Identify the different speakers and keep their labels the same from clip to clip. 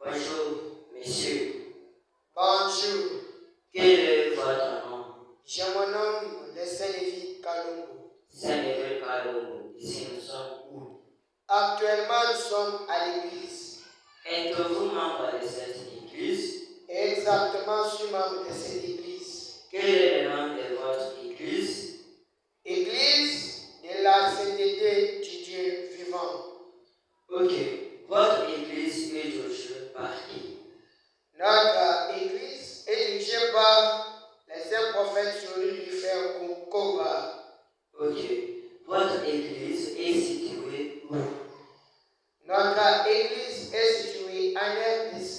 Speaker 1: Bonjour, monsieur.
Speaker 2: Bonjour.
Speaker 1: Quel est votre nom?
Speaker 2: Je me nomme le Saint-Lévi Kalongo.
Speaker 1: Saint-Lévi Kalongo. Ici, nous sommes où?
Speaker 2: Actuellement, nous sommes à l'église.
Speaker 1: Êtes-vous membre de cette église?
Speaker 2: Exactement, je suis membre de cette église.
Speaker 1: Quel est le nom de votre église?
Speaker 2: Église de la sainteté du Dieu vivant.
Speaker 1: Ok. Votre église est dirigée par qui?
Speaker 2: Notre église est dirigée par les saints prophètes Joël Frère Koba.
Speaker 1: Ok. Votre église est située où?
Speaker 2: Notre église est située en RDC,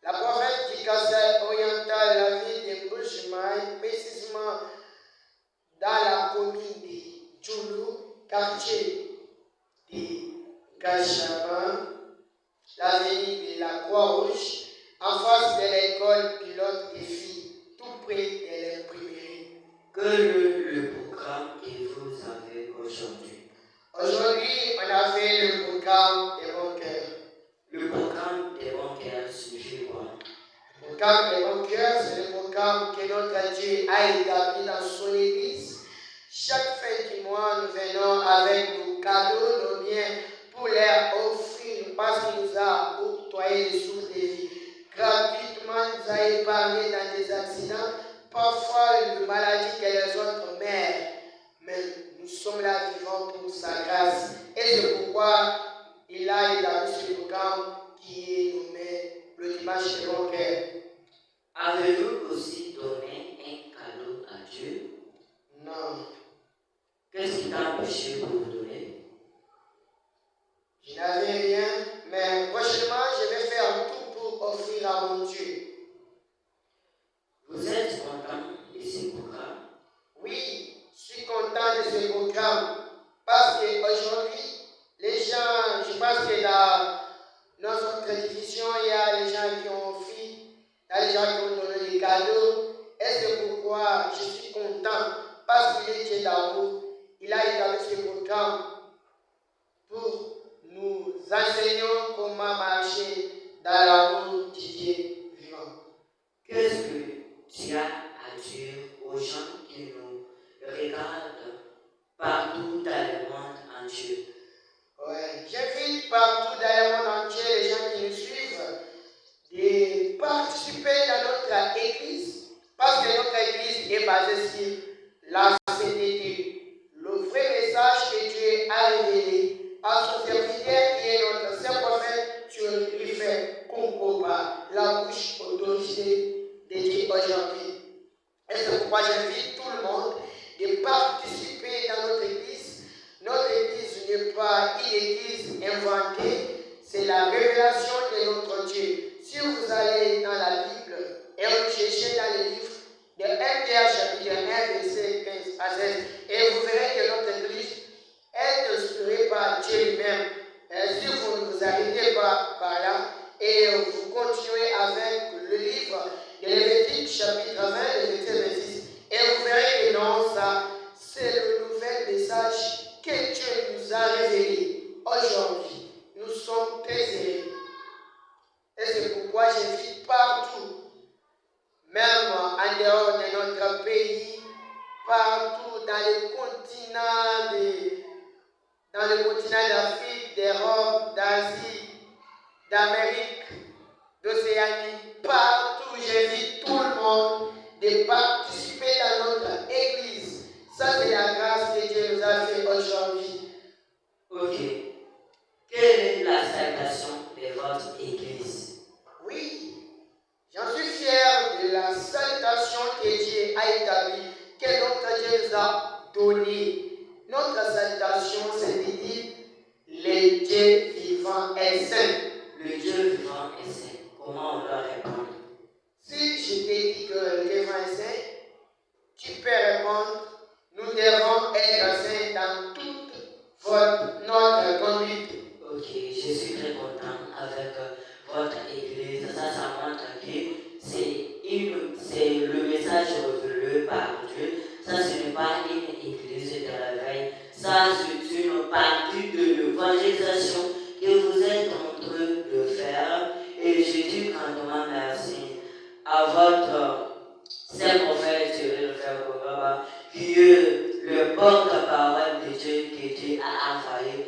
Speaker 2: la province du Kassai oriental, la ville de Mbujimaï, précisément dans la commune de Djoulou, quartier de Gachama, l'avenue de la Croix-Rouge, en face de l'école pilote des filles, tout près de l'imprimerie.
Speaker 1: Quel est le programme que vous avez aujourd'hui?
Speaker 2: Aujourd'hui, on a fait le programme des bons cœurs.
Speaker 1: Le programme des bons cœurs signifie quoi?
Speaker 2: Le programme des bons cœurs, c'est le programme que notre Dieu a établi dans son église. Chaque fin du mois, nous venons avec nos cadeaux, nos biens, pour leur offrir, parce qu'il nous a octroyé des sources de vie. Gratuitement, il nous a épargné dans des accidents, parfois de maladies que les autres meurent. Mais nous sommes là vivants pour sa grâce. Et c'est pourquoi il a établi ce programme qui est nommé le dimanche des bons cœurs.
Speaker 1: Avez-vous aussi donné un cadeau à Dieu?
Speaker 2: Non.
Speaker 1: Qu'est-ce qui t'a empêché de vous donner?
Speaker 2: Je n'avais rien, mais prochainement, je vais faire tout pour offrir à mon Dieu.
Speaker 1: Vous êtes content de ce programme?
Speaker 2: Oui, je suis content de ce programme parce qu'aujourd'hui, les gens, je pense que dans notre télévision, il y a les gens qui ont offert, il y a les gens qui ont donné des cadeaux. Et c'est pourquoi je suis content parce qu'il est Dieu d'amour. Il a établi ce programme pour nous enseigner comment marcher dans l'amour du Dieu vivant.
Speaker 1: Qu'est-ce que tu as à dire aux gens qui nous regardent partout dans le monde entier?
Speaker 2: Ouais. J'invite partout dans le monde entier les gens qui nous suivent de participer dans notre église parce que notre église est basée sur la sainteté. Le vrai message que Dieu a révélé à son serviteur qui est notre saint prophète, tu lui fais Konkoba, la bouche autorisée de Dieu aujourd'hui. Et c'est pourquoi j'invite tout le monde de participer dans notre église. Notre église n'est pas une église inventée, c'est la révélation de notre Dieu. Si vous allez dans la Bible et vous cherchez dans les livres de 1 Pierre chapitre 1, verset 15 à 16, et vous verrez que notre église est inspirée par Dieu lui-même. Et si vous ne vous arrêtez pas par là et vous continuez avec le livre de Lévitique chapitre 20, verset 26, et vous verrez que non, ça, c'est le nouvel message que Dieu nous a révélé aujourd'hui. Nous sommes très heureux. Et c'est pourquoi j'invite partout, même en dehors de notre pays, partout dans les continents d'Afrique, d'Europe, d'Asie, d'Amérique, d'Océanie, partout, j'invite tout le monde de participer dans notre église. Ça, c'est la grâce que Dieu nous a fait aujourd'hui.
Speaker 1: Ok. Quelle est la salutation de votre église?
Speaker 2: Oui, j'en suis fier de la salutation que Dieu a établie, que notre Dieu nous a donnée. Notre salutation, c'est de dire le Dieu vivant est saint.
Speaker 1: Le Dieu vivant est saint. Comment on doit répondre?
Speaker 2: Si je te dis que le Dieu vivant est saint, tu peux répondre, nous devons être saints dans toute notre conduite.
Speaker 1: Ok, je suis très content avec votre église. Ça montre que c'est le message révélé par Dieu. Ça, ce n'est pas une église de réveil. Ça, c'est une partie de l'évangélisation que vous êtes en train de faire à votre servant frère Thierry, le frère Kongaba, qui est le porte-parole de Dieu que Dieu a envoyé